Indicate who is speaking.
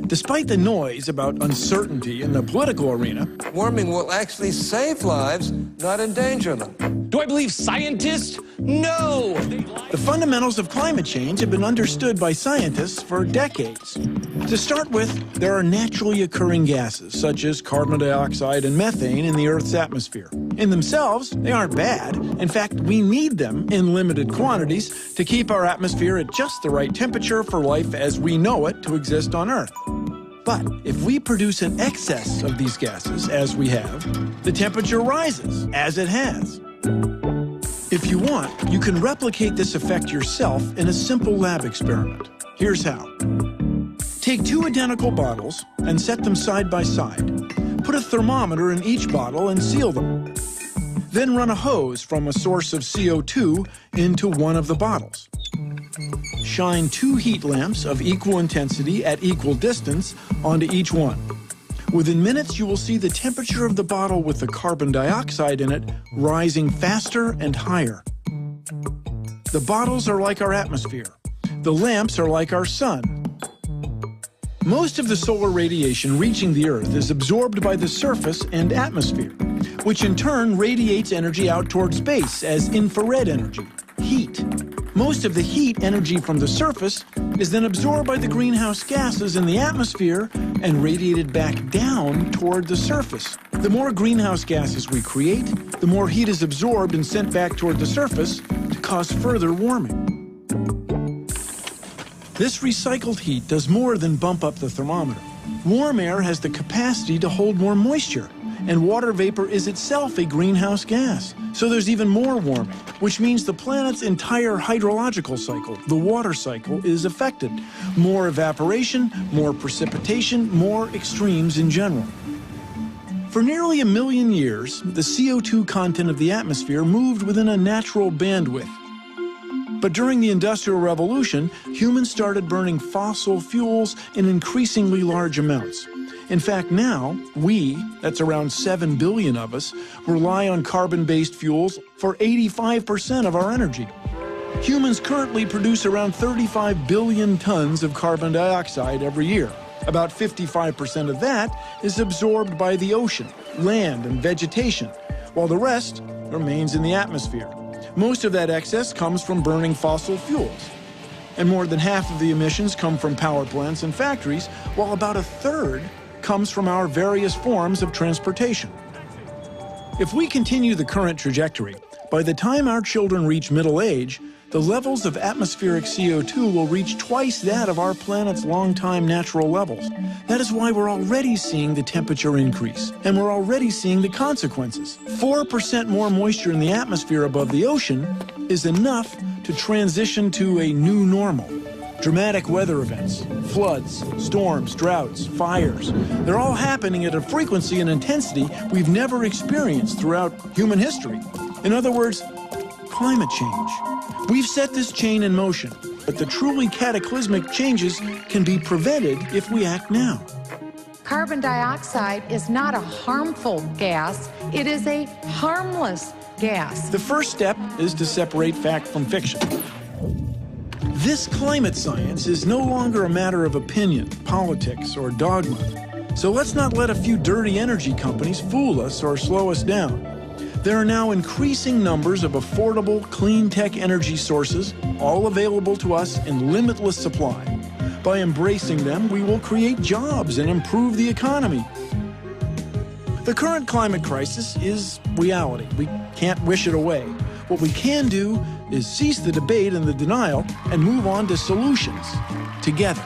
Speaker 1: Despite the noise about uncertainty in the political arena,
Speaker 2: Warming will actually save lives, not endanger them.
Speaker 3: Do I believe scientists? No!
Speaker 1: the fundamentals of climate change have been understood by scientists for decades. To start with, there are naturally occurring gases, such as carbon dioxide and methane in the Earth's atmosphere. In themselves, they aren't bad. In fact, we need them in limited quantities to keep our atmosphere at just the right temperature for life as we know it to exist on Earth. But if we produce an excess of these gases, as we have, the temperature rises, as it has. If you want, you can replicate this effect yourself in a simple lab experiment. Here's how. Take two identical bottles and set them side by side. Put a thermometer in each bottle and seal them. Then run a hose from a source of CO2 into one of the bottles. Shine two heat lamps of equal intensity at equal distance onto each one. Within minutes, you will see the temperature of the bottle with the carbon dioxide in it rising faster and higher. The bottles are like our atmosphere. The lamps are like our sun. Most of the solar radiation reaching the Earth is absorbed by the surface and atmosphere, which in turn radiates energy out toward space as infrared energy, heat. Most of the heat energy from the surface is then absorbed by the greenhouse gases in the atmosphere and radiated back down toward the surface. The more greenhouse gases we create, the more heat is absorbed and sent back toward the surface to cause further warming. This recycled heat does more than bump up the thermometer. Warm air has the capacity to hold more moisture, and water vapor is itself a greenhouse gas. So there's even more warming, which means the planet's entire hydrological cycle, the water cycle, is affected. More evaporation, more precipitation, more extremes in general. For nearly 1 million years, the CO2 content of the atmosphere moved within a natural bandwidth. But during the Industrial Revolution, humans started burning fossil fuels in increasingly large amounts. In fact, now, that's around 7 billion of us, rely on carbon-based fuels for 85% of our energy. Humans currently produce around 35 billion tons of carbon dioxide every year. About 55% of that is absorbed by the ocean, land, and vegetation, while the rest remains in the atmosphere. Most of that excess comes from burning fossil fuels. And more than half of the emissions come from power plants and factories, while about a third comes from our various forms of transportation. If we continue the current trajectory, by the time our children reach middle age, the levels of atmospheric CO2 will reach twice that of our planet's long-time natural levels. That is why we're already seeing the temperature increase, and we're already seeing the consequences. 4% more moisture in the atmosphere above the ocean is enough to transition to a new normal. Dramatic weather events, floods, storms, droughts, fires, they're all happening at a frequency and intensity we've never experienced throughout human history. In other words, climate change. We've set this chain in motion, but the truly cataclysmic changes can be prevented if we act now.
Speaker 4: Carbon dioxide is not a harmful gas, it is a harmless gas.
Speaker 1: The first step is to separate fact from fiction. This climate science is no longer a matter of opinion, politics, or dogma. So let's not let a few dirty energy companies fool us or slow us down. There are now increasing numbers of affordable, clean tech energy sources, all available to us in limitless supply. By embracing them, we will create jobs and improve the economy. The current climate crisis is reality. We can't wish it away. What we can do is cease the debate and the denial and move on to solutions together.